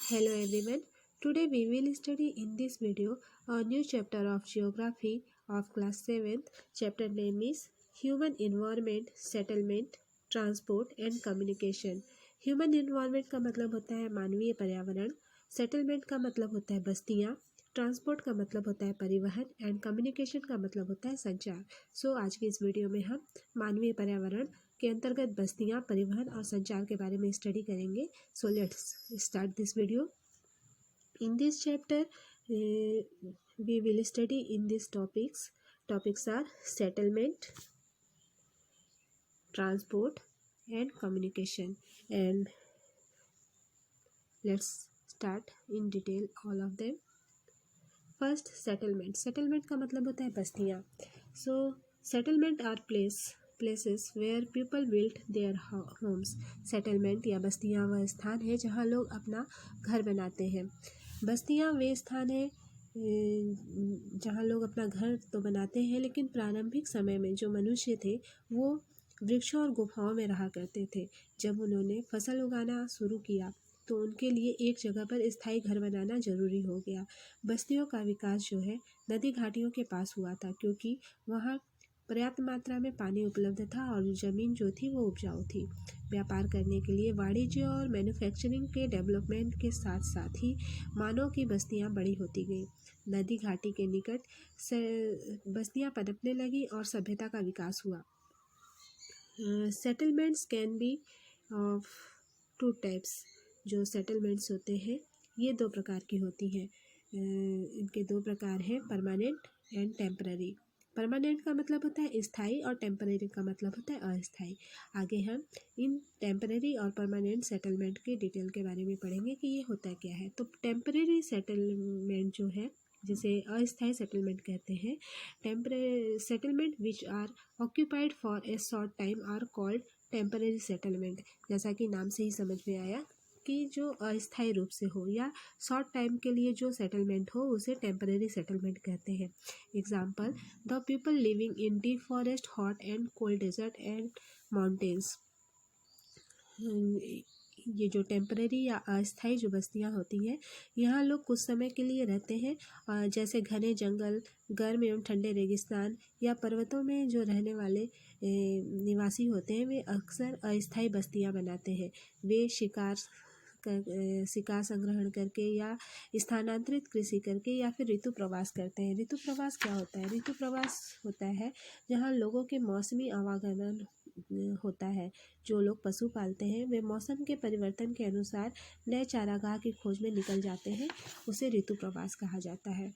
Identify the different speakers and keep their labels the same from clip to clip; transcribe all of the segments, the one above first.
Speaker 1: Hello everyone. Today we will study in this video a new chapter of geography of class 7th. Chapter name is Human Environment, Settlement, Transport and Communication. Human environment का मतलब होता है मानवीय पर्यावरण, settlement का मतलब होता है बस्तियाँ, ट्रांसपोर्ट का मतलब होता है परिवहन एंड कम्युनिकेशन का मतलब होता है संचार। सो आज की इस वीडियो में हम मानवीय पर्यावरण के अंतर्गत बस्तियाँ, परिवहन और संचार के बारे में स्टडी करेंगे। So let's start this video. In this chapter, we will study in these topics. Topics are settlement, transport, and communication. And let's start in detail all of them. First, settlement. Settlement का मतलब होता है बस्तियाँ. So, settlement are places where people built their homes. Settlement या बस्तियाँ वह स्थान है जहाँ लोग अपना घर बनाते हैं. बस्तियाँ वे स्थान हैं जहाँ लोग अपना घर तो बनाते हैं, लेकिन प्रारंभिक समय में जो मनुष्य थे वो वृक्षों और गुफाओं में रहा करते थे। जब उन्होंने फसल उगाना शुरू किया तो उनके लिए एक जगह पर स्थायी घर बनाना जरूरी हो गया। बस्तियों का विकास जो है नदी घाटियों के पास हुआ था, क्योंकि वहाँ पर्याप्त मात्रा में पानी उपलब्ध था और ज़मीन जो थी वो उपजाऊ थी। व्यापार करने के लिए वाणिज्य और मैन्युफैक्चरिंग के डेवलपमेंट के साथ साथ ही मानव की बस्तियां बड़ी होती गई। नदी घाटी के निकट से बस्तियां पनपने लगी और सभ्यता का विकास हुआ। Settlements can be of two types. जो सेटलमेंट्स होते हैं ये दो प्रकार की होती हैं। इनके दो प्रकार हैं, परमानेंट एंड टेम्पररी। परमानेंट का मतलब होता है स्थायी और टेम्पररी का मतलब होता है अस्थायी। आगे हम इन टेम्पररी और परमानेंट सेटलमेंट के डिटेल के बारे में पढ़ेंगे कि ये होता क्या है। तो टेम्पररी सेटलमेंट जो है, जिसे अस्थायी सेटलमेंट कहते हैं, temporary settlement which are occupied for a short time are called temporary settlement. जैसा कि नाम से ही समझ में आया कि जो अस्थायी रूप से हो या शॉर्ट टाइम के लिए जो सेटलमेंट हो उसे टेम्पररी सेटलमेंट कहते हैं। Example, the people living in deep forest, hot and cold desert and mountains. ये जो टेम्पररी या अस्थायी जो बस्तियां होती हैं, यहाँ लोग कुछ समय के लिए रहते हैं। जैसे घने जंगल, गर्म एवं ठंडे रेगिस्तान या पर्वतों में जो रहने वाले निवासी होते हैं वे अक्सर अस्थायी बस्तियां बनाते हैं। वे शिकार संग्रहण करके या स्थानांतरित कृषि करके या फिर ऋतु प्रवास करते हैं। ऋतु प्रवास क्या होता है? ऋतु प्रवास होता है जहाँ लोगों के मौसमी आवागमन होता है। जो लोग पशु पालते हैं वे मौसम के परिवर्तन के अनुसार नए चारागाह की खोज में निकल जाते हैं, उसे ऋतु प्रवास कहा जाता है।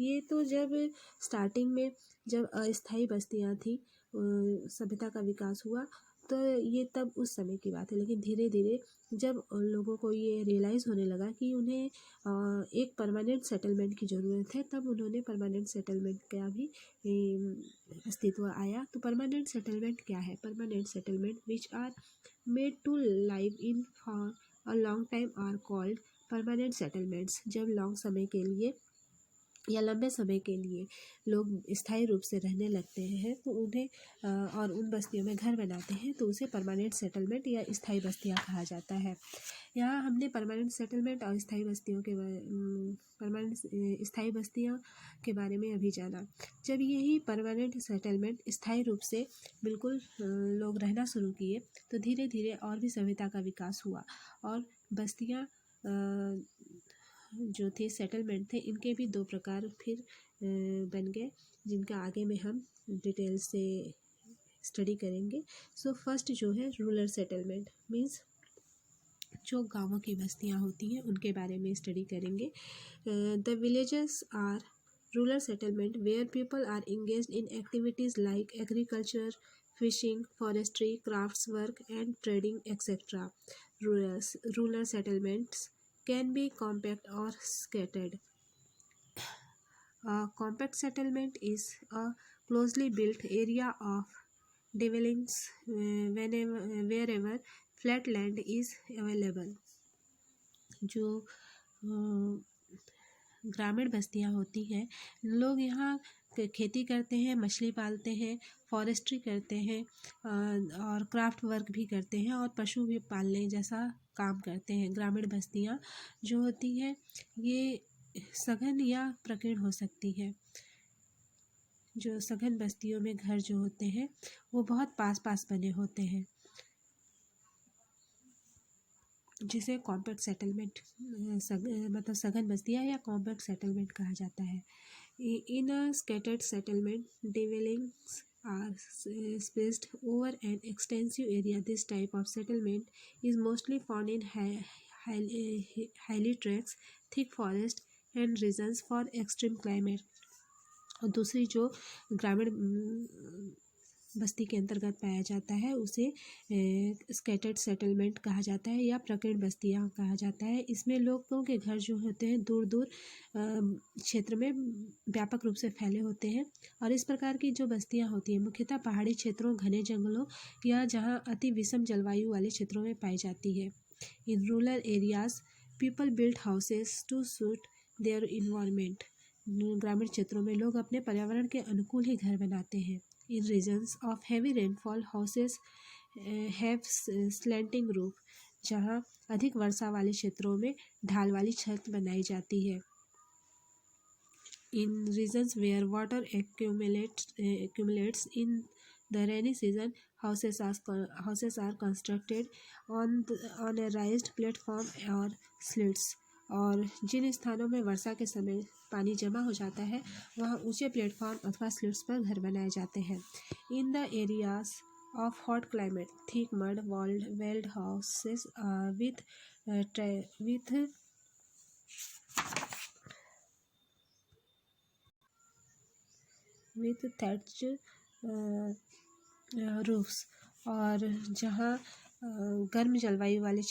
Speaker 1: ये तो जब स्टार्टिंग में जब अस्थायी बस्तियां थी, सभ्यता का विकास हुआ, तो ये तब उस समय की बात है। लेकिन धीरे धीरे जब लोगों को ये रियलाइज़ होने लगा कि उन्हें एक परमानेंट सेटलमेंट की ज़रूरत है, तब उन्होंने परमानेंट सेटलमेंट का भी अस्तित्व आया। तो परमानेंट सेटलमेंट क्या है? Permanent settlement which are made to live in for a long time are called permanent settlements. जब लॉन्ग समय के लिए या लंबे समय के लिए लोग स्थायी रूप से रहने लगते हैं तो उन्हें और उन बस्तियों में घर बनाते हैं तो उसे परमानेंट सेटलमेंट या स्थायी बस्तियां कहा जाता है। यहाँ हमने परमानेंट सेटलमेंट और स्थायी बस्तियों के स्थायी बस्तियों के बारे में अभी जाना। जब यही परमानेंट सेटलमेंट स्थायी रूप से बिल्कुल लोग रहना शुरू किए तो धीरे धीरे और भी सभ्यता का विकास हुआ और बस्तियाँ जो थे, सेटलमेंट थे, इनके भी दो प्रकार फिर बन गए, जिनका आगे में हम डिटेल से स्टडी करेंगे। सो फर्स्ट जो है रूरल सेटलमेंट, मीन्स जो गांवों की बस्तियां होती हैं उनके बारे में स्टडी करेंगे। The villages are rural settlement where people are engaged in activities like agriculture, fishing, forestry, crafts work and trading etcetera. रूरल सेटलमेंट्स can be compact or scattered. A compact settlement is a closely built area of dwellings wherever flat land is available. जो ग्रामीण बस्तियाँ होती हैं, लोग यहाँ खेती करते हैं, मछली पालते हैं, फॉरेस्ट्री करते हैं और क्राफ्ट वर्क भी करते हैं और पशु भी पालने जैसा काम करते हैं। ग्रामीण बस्तियाँ जो होती हैं ये सघन या प्रकीर्ण हो सकती है। जो सघन बस्तियों में घर जो होते हैं वो बहुत पास पास बने होते हैं, जिसे कॉम्पैक्ट सेटलमेंट मतलब सघन बस्तियाँ या कॉम्पैक्ट सेटलमेंट कहा जाता है। इन अ scattered settlement, dwellings are spaced over an extensive area. This type of settlement is mostly found in highly tracts, thick forest and regions for extreme climate. और दूसरी जो ग्रामीण बस्ती के अंतर्गत पाया जाता है उसे स्कैटर्ड सेटलमेंट कहा जाता है या प्रकीर्ण बस्तियाँ कहा जाता है। इसमें लोगों के घर जो होते हैं दूर दूर क्षेत्र में व्यापक रूप से फैले होते हैं और इस प्रकार की जो बस्तियाँ होती हैं मुख्यतः पहाड़ी क्षेत्रों, घने जंगलों या जहाँ अति विषम जलवायु वाले क्षेत्रों में पाई जाती है। In rural areas people build houses to suit their environment. ग्रामीण क्षेत्रों में लोग अपने पर्यावरण के अनुकूल ही घर बनाते हैं। In regions of heavy rainfall houses have slanting roof. जहाँ अधिक वर्षा वाले क्षेत्रों में ढाल वाली छत बनाई जाती है। In regions where water accumulates in the rainy season, houses are constructed on a raised platform or slits. और जिन स्थानों में वर्षा के समय पानी जमा हो जाता है वहाँ ऊंचे प्लेटफॉर्म अथवा स्लिट्स पर घर बनाए जाते हैं। In the areas of hot climate thick mud walled houses with thatched roofs। और जहाँ गर्म जलवायु वाले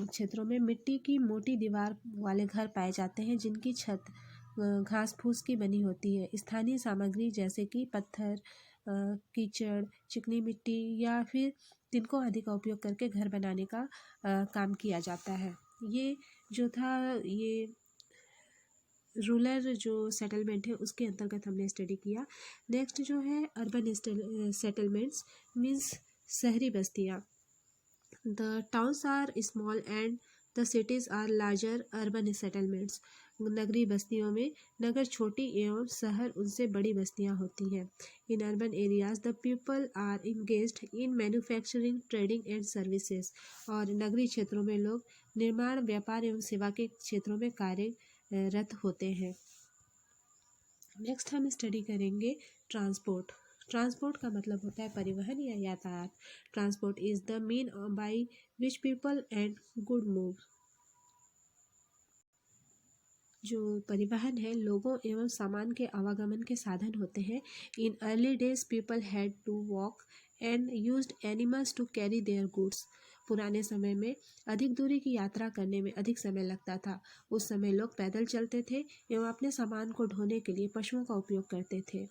Speaker 1: क्षेत्रों में मिट्टी की मोटी दीवार वाले घर पाए जाते हैं जिनकी छत घास फूस की बनी होती है। स्थानीय सामग्री जैसे कि पत्थर, कीचड़, चिकनी मिट्टी या फिर तिनकों आदि का उपयोग करके घर बनाने का काम किया जाता है। ये जो था ये रूरल जो सेटलमेंट है उसके अंतर्गत हमने स्टडी किया। नेक्स्ट जो है अर्बन सेटलमेंट्स मीन्स शहरी बस्तियाँ। The towns are small and the cities are larger urban settlements. नगरीय बस्तियों में नगर छोटी एवं शहर उनसे बड़ी बस्तियां होती हैं। In urban areas the people are engaged in manufacturing, trading and services. और नगरीय क्षेत्रों में लोग निर्माण, व्यापार एवं सेवा के क्षेत्रों में कार्यरत होते हैं। नेक्स्ट हम स्टडी करेंगे ट्रांसपोर्ट। ट्रांसपोर्ट का मतलब होता है परिवहन या यातायात। Transport is the mean by which people and good move. जो परिवहन है लोगों एवं सामान के आवागमन के साधन होते हैं। In early days people had to walk and used animals to carry their goods. पुराने समय में अधिक दूरी की यात्रा करने में अधिक समय लगता था। उस समय लोग पैदल चलते थे एवं अपने सामान को ढोने के लिए पशुओं का उपयोग करते थे।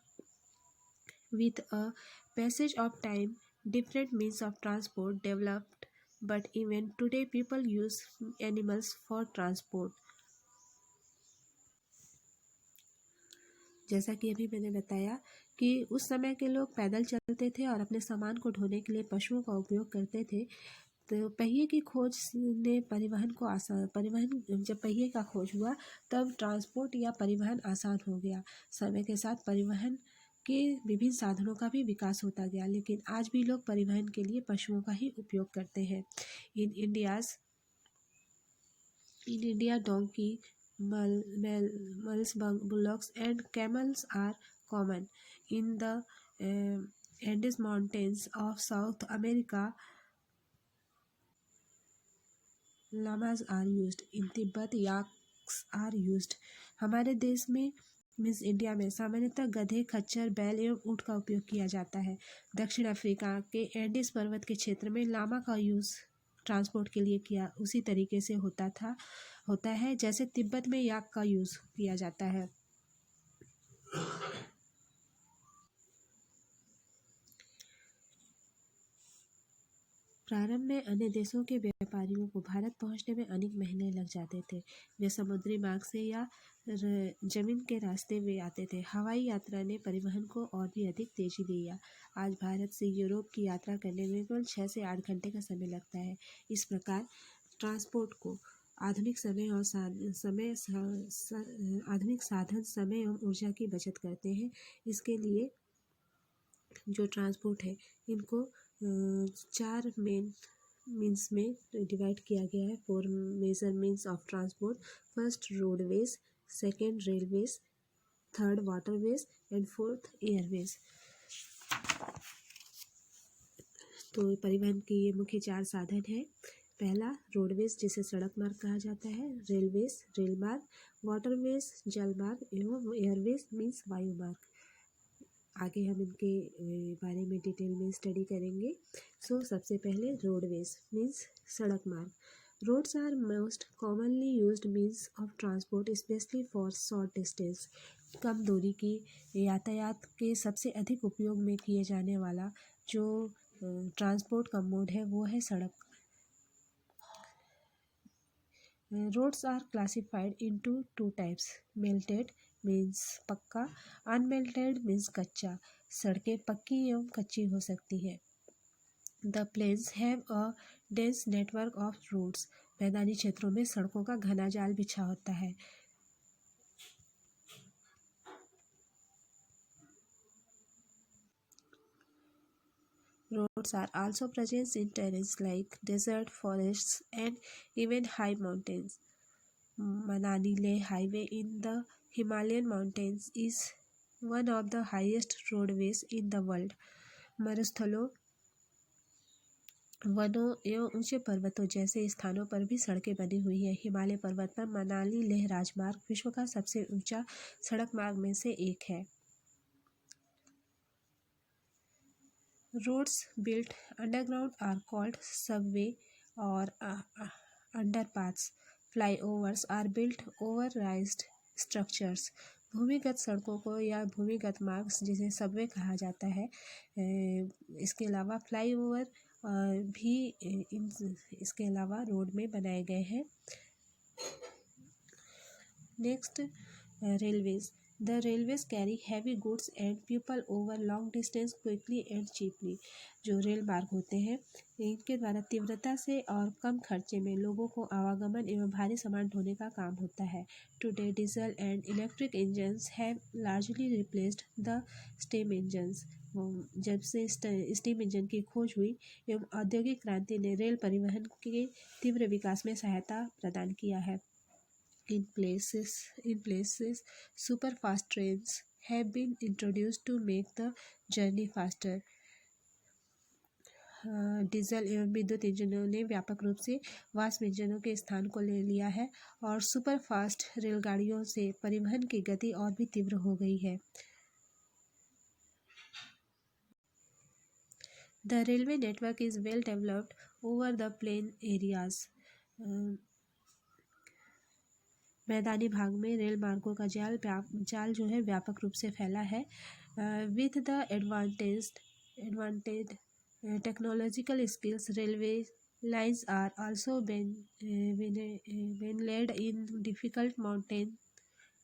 Speaker 1: With a passage of time different means of transport developed, but even today people use animals for transport. जैसा कि अभी मैंने बताया कि उस समय के लोग पैदल चलते थे और अपने सामान को ढोने के लिए पशुओं का उपयोग करते थे। तो पहिए की खोज ने परिवहन जब पहिए का खोज हुआ तब ट्रांसपोर्ट या परिवहन आसान हो गया। समय के साथ परिवहन के विभिन्न साधनों का भी विकास होता गया, लेकिन आज भी लोग परिवहन के लिए पशुओं का ही उपयोग करते हैं। In India donkey, mules, bullocks and camels are common. In the Andes Mountains of South America, llamas are used. In Tibet, yaks are used. हमारे देश में मीन्स इंडिया में सामान्यतः गधे, खच्चर, बैल एवं ऊँट का उपयोग किया जाता है। दक्षिण अफ्रीका के एंडीज पर्वत के क्षेत्र में लामा का यूज़ ट्रांसपोर्ट के लिए किया उसी तरीके से होता है जैसे तिब्बत में याक का यूज़ किया जाता है। प्रारंभ में अन्य देशों के व्यापारियों को भारत पहुंचने में अनेक महीने लग जाते थे। वे समुद्री मार्ग से या जमीन के रास्ते में आते थे। हवाई यात्रा ने परिवहन को और भी अधिक तेजी दिया। आज भारत से यूरोप की यात्रा करने में केवल 6 से 8 घंटे का समय लगता है। इस प्रकार ट्रांसपोर्ट को आधुनिक समय और आधुनिक साधन समय एवं ऊर्जा की बचत करते हैं। इसके लिए जो ट्रांसपोर्ट है इनको 4 मेन मीन्स में डिवाइड किया गया है। 4 major means of transport. First roadways, second railways, third waterways and fourth airways. तो परिवहन के ये मुख्य 4 साधन हैं। पहला रोडवेज जिसे सड़क मार्ग कहा जाता है, रेलवेज रेल मार्ग, वाटरवेज जल मार्ग एवं एयरवेज मीन्स वायु मार्ग। आगे हम इनके बारे में डिटेल में स्टडी करेंगे। सबसे पहले रोडवेज मीन्स सड़क मार्ग। Roads are most commonly used means of transport specially for short distance. कम दूरी की यातायात के सबसे अधिक उपयोग में किए जाने वाला जो ट्रांसपोर्ट का मोड है वो है सड़क। Roads are classified into 2 types, metalled means पक्का, अनमेल्टेड मीन्स कच्चा। सड़कें पक्की एवं कच्ची हो सकती हैं। The plains have a dense network of roads. मैदानी क्षेत्रों में सड़कों का घना जाल बिछा होता है। Roads are also present in terrains like desert, forests, and even high mountains. Manali Leh Highway in the Himalayan mountains is one of the highest roadways in the world. मरुस्थलों, वनों एवं ऊंचे पर्वतों जैसे स्थानों पर भी सड़कें बनी हुई है। हिमालय पर्वत पर मनाली लेह राजमार्ग विश्व का सबसे ऊंचा सड़क मार्ग में से एक है। Roads built underground are called subway or underpaths. Flyovers are built over raised structures. भूमिगत सड़कों को या भूमिगत मार्ग जिसे सबवे कहा जाता है, इसके अलावा फ्लाईओवर भी इसके अलावा रोड में बनाए गए हैं। Next railways. The railways carry heavy goods and people over long distance quickly and cheaply. जो रेल मार्ग होते हैं इनके द्वारा तीव्रता से और कम खर्चे में लोगों को आवागमन एवं भारी सामान ढोने का काम होता है। Today diesel and electric engines have largely replaced the steam engines. जब से स्टीम इंजन की खोज हुई एवं औद्योगिक क्रांति ने रेल परिवहन के तीव्र विकास में सहायता प्रदान किया है। In places, super fast trains have been introduced to make the journey faster. Diesel एवं विद्युत इंजनों ने व्यापक रूप से वाष्प इंजनों के स्थान को ले लिया है और सुपर फास्ट रेलगाड़ियों से परिवहन की गति और भी तीव्र हो गई है। The railway network is well developed over the plain areas. मैदानी भाग में रेल मार्गों का जाल जो है व्यापक रूप से फैला है। With the advanced technological skills railway lines are also been laid in difficult mountain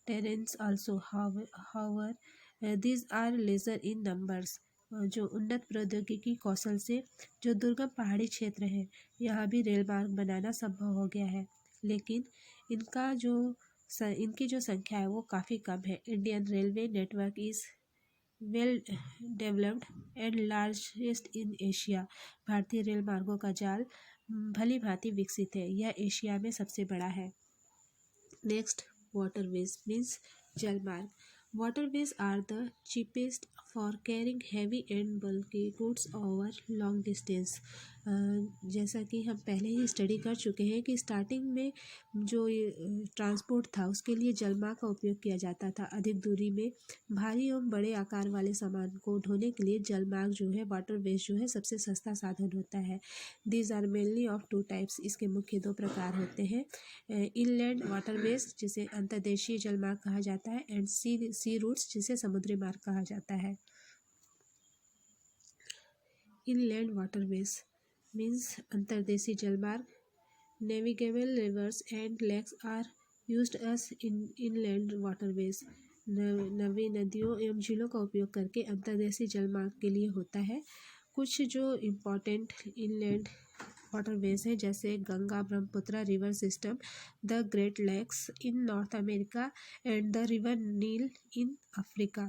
Speaker 1: terrains also. However these are lesser in numbers. जो उन्नत प्रौद्योगिकी कौशल से जो दुर्गम पहाड़ी क्षेत्र हैं यहाँ भी रेल मार्ग बनाना संभव हो गया है, लेकिन इनकी जो संख्या है वो काफ़ी कम है। Indian railway network is well developed and largest in Asia. भारतीय रेल मार्गों का जाल भली भांति विकसित है, यह एशिया में सबसे बड़ा है। नेक्स्ट वाटरवेज मीन्स जल मार्ग। Waterways are the cheapest for carrying heavy and bulky goods over long distance. जैसा कि हम पहले ही स्टडी कर चुके हैं कि स्टार्टिंग में जो ट्रांसपोर्ट था उसके लिए जलमार्ग का उपयोग किया जाता था। अधिक दूरी में भारी एवं बड़े आकार वाले सामान को ढोने के लिए जलमार्ग जो है वाटरवेज जो है सबसे सस्ता साधन होता है। These are mainly of 2 types. इसके मुख्य 2 प्रकार होते हैं। इनलैंड वाटरवेज जिसे अंतर्देशीय जलमार्ग कहा जाता है एंड सी रूट्स जिसे समुद्री मार्ग कहा जाता है। इनलैंड वाटरवेज मीन्स अंतर्देशीय जलमार्ग। Navigable rivers and lakes are used as inland waterways. नवी नदियों एवं झीलों का उपयोग करके अंतर्देशीय जलमार्ग के लिए होता है। कुछ जो इम्पोर्टेंट इनलैंड वाटरवेज है जैसे Ganga Brahmaputra river system, the Great Lakes in North America and the river Nile in Africa.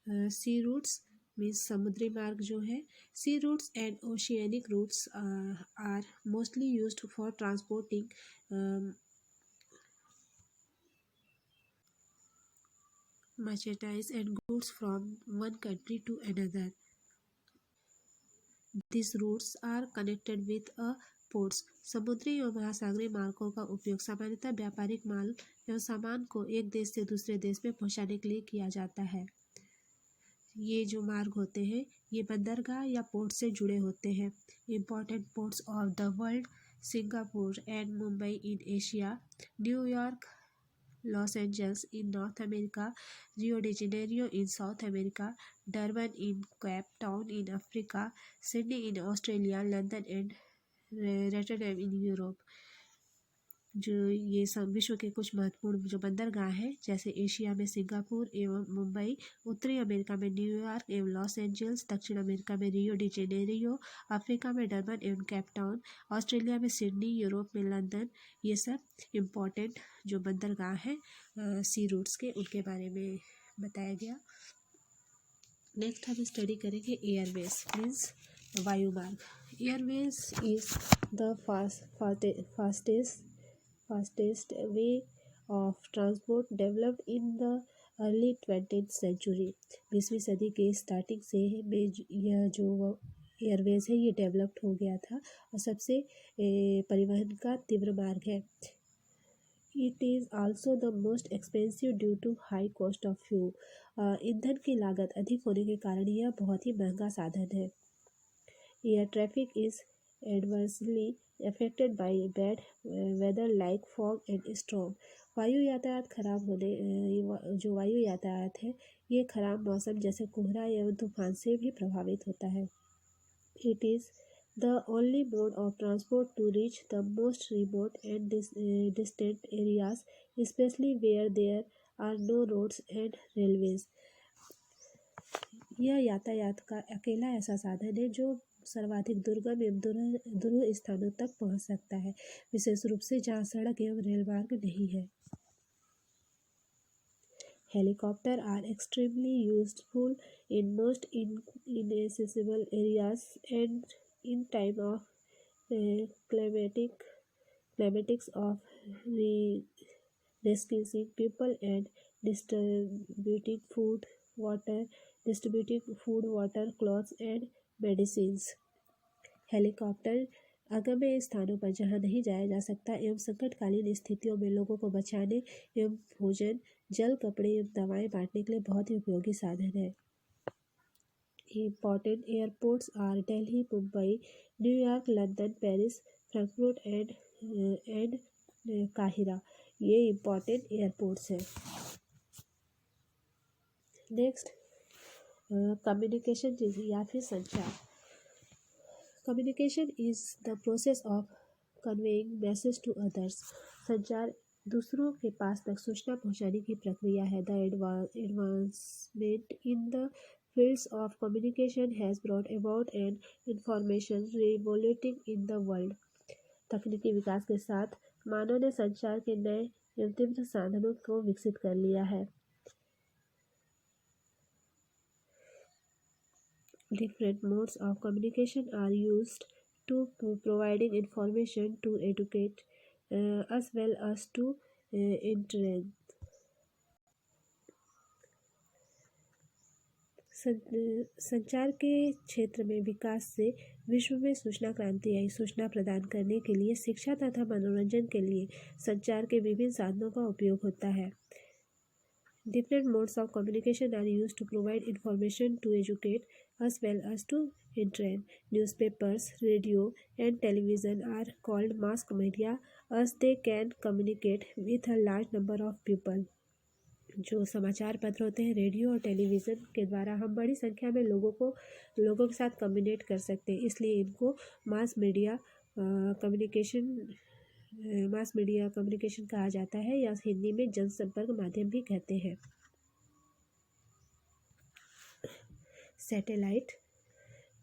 Speaker 1: Sea routes means समुद्री मार्ग जो है। Sea routes and oceanic routes are mostly used for transporting merchandise and goods from one country to another. These routes are connected with a ports. समुद्री एवं महासागरीय मार्गों का उपयोग सामान्यतः व्यापारिक माल एवं सामान को एक देश से दूसरे देश में पहुंचाने के लिए किया जाता है। ये जो मार्ग होते हैं ये बंदरगाह या पोर्ट से जुड़े होते हैं। Important ports of the world: Singapore and Mumbai in Asia, New York, Los Angeles in North America, Rio de Janeiro in south America, Durban in Cape town in Africa, Sydney in Australia, London and Rotterdam in Europe. जो ये सब विश्व के कुछ महत्वपूर्ण जो बंदरगाह हैं जैसे एशिया में सिंगापुर एवं मुंबई, उत्तरी अमेरिका में न्यूयॉर्क एवं लॉस एंजल्स, दक्षिण अमेरिका में रियो डी जेनेरियो, अफ्रीका में डरबन एवं केप टाउन, ऑस्ट्रेलिया में सिडनी, यूरोप में लंदन। ये सब इम्पोर्टेंट जो बंदरगाह हैं सी रूट्स के, उनके बारे में बताया गया। नेक्स्ट हम स्टडी करेंगे एयरवेज मीन्स वायुमार्ग। Airways is the fastest way of transport developed in the early 20th century। 20वीं सदी के स्टार्टिंग से यह जो एयरवेज है ये डेवलप्ड हो गया था और सबसे परिवहन का तीव्र मार्ग है। It is also the most expensive due to high cost of fuel. ईंधन की लागत अधिक होने के कारण यह बहुत ही महंगा साधन है। Air traffic is adversely affected by bad weather like fog and storm। वायु यातायात खराब होने जो वायु यातायात है ये खराब मौसम जैसे कोहरा एवं तूफान से भी प्रभावित होता है। It is the only mode of transport to reach the most remote and distant areas, especially where there are no roads and railways। यह यातायात का अकेला ऐसा साधन है जो सर्वाधिक दुर्गम एवं दूर स्थानों तक पहुंच सकता है, विशेष रूप से जहां सड़क एवं रेल मार्ग नहीं है। Helicopter are extremely useful in most inaccessible areas and in time of climatics of rescuing people and distributing food, water, clothes and medicines। Helicopter अगम्य स्थानों पर जहां नहीं जाया जा सकता एवं संकटकालीन स्थितियों में लोगों को बचाने एवं भोजन, जल, कपड़े एवं दवाएं बांटने के लिए बहुत ही उपयोगी साधन है। Important airports are Delhi, Mumbai, New York, London, Paris, Frankfurt and काहिरा। ये इम्पोर्टेंट एयरपोर्ट्स हैं। नेक्स्ट कम्युनिकेशन या फिर संचार। Communication is the process of conveying message to others. संचार दूसरों के पास तक सूचना पहुंचाने की प्रक्रिया है। The advancement in the fields of communication has brought about an information revolution in the world. तकनीकी विकास के साथ मानव ने संचार के नए एवं तीव्र साधनों को विकसित कर लिया है। Different modes of communication are used to providing information to educate as well as to entertain। संचार के क्षेत्र में विकास से विश्व में सूचना क्रांति आई। सूचना प्रदान करने के लिए, शिक्षा तथा मनोरंजन के लिए संचार के विभिन्न साधनों का उपयोग होता है। Different modes of communication are used to provide information to educate as well as to entertain। Newspapers, radio and television are called mass media as they can communicate with a large number of people। जो समाचार पत्र होते हैं, radio और television के द्वारा हम बड़ी संख्या में लोगों के साथ कम्युनिकेट कर सकते हैं। इसलिए इनको मास मीडिया कम्युनिकेशन कहा जाता है, या हिंदी में जनसंपर्क माध्यम भी कहते हैं। Satellite.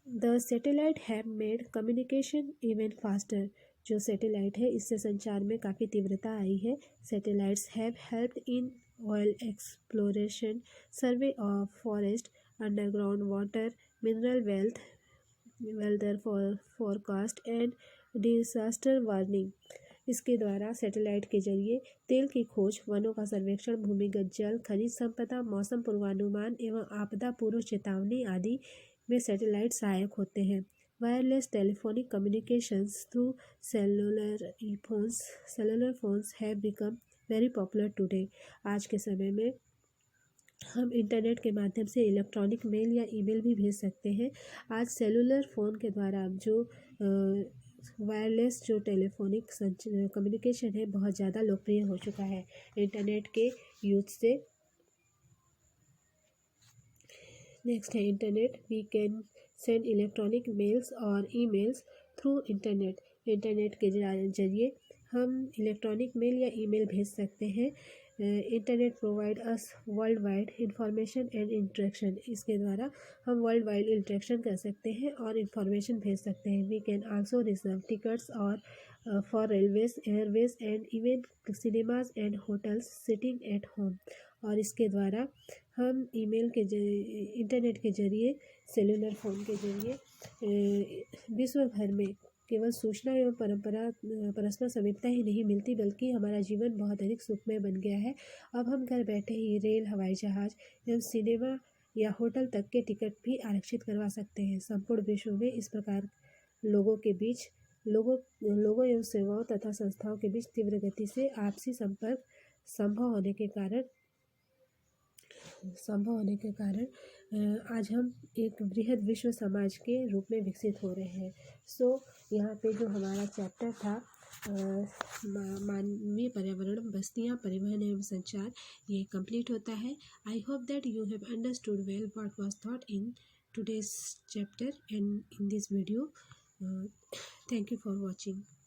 Speaker 1: The satellite have made communication even faster. जो सैटेलाइट है, इससे संचार में काफ़ी तीव्रता आई है। Satellites have helped in oil exploration, survey of forest, underground water, mineral wealth, weather forecast and disaster warning. इसके द्वारा सैटेलाइट के जरिए तेल की खोज, वनों का सर्वेक्षण, भूमिगत जल, खनिज संपदा, मौसम पूर्वानुमान एवं आपदा पूर्व चेतावनी आदि में सैटेलाइट सहायक होते हैं। Wireless telephonic communications through cellular phones have become very popular today. आज के समय में हम इंटरनेट के माध्यम से इलेक्ट्रॉनिक मेल या ईमेल भी भेज सकते हैं। आज सेलुलर फ़ोन के द्वारा जो वायरलेस जो टेलीफोनिक कम्युनिकेशन है, बहुत ज़्यादा लोकप्रिय हो चुका है इंटरनेट के यूज से। नेक्स्ट है internet. We can send electronic mails और ईमेल्स थ्रू इंटरनेट। इंटरनेट के जरिए हम इलेक्ट्रॉनिक मेल या ईमेल भेज सकते हैं। Internet provide us world wide information and interaction. इसके द्वारा हम वर्ल्ड वाइड इंटरेक्शन कर सकते हैं और इंफॉर्मेशन भेज सकते हैं। We can also reserve tickets और for railways, airways and even cinemas and hotels sitting at home. और इसके द्वारा हम इंटरनेट के जरिए, सेलुलर फ़ोन के जरिए विश्व भर में केवल सूचना एवं परस्पर समीपता ही नहीं मिलती, बल्कि हमारा जीवन बहुत अधिक सुखमय बन गया है। अब हम घर बैठे ही रेल, हवाई जहाज एवं सिनेमा या होटल तक के टिकट भी आरक्षित करवा सकते हैं। संपूर्ण विश्व में इस प्रकार लोगों एवं सेवाओं तथा संस्थाओं के बीच तीव्र गति से आपसी संपर्क संभव होने के कारण आज हम एक बृहद विश्व समाज के रूप में विकसित हो रहे हैं। यहाँ पे जो हमारा चैप्टर था मानवीय पर्यावरण, बस्तियाँ, परिवहन एवं संचार, ये कंप्लीट होता है। I hope that you have understood well what was thought in today's chapter and in this video. Thank you for watching.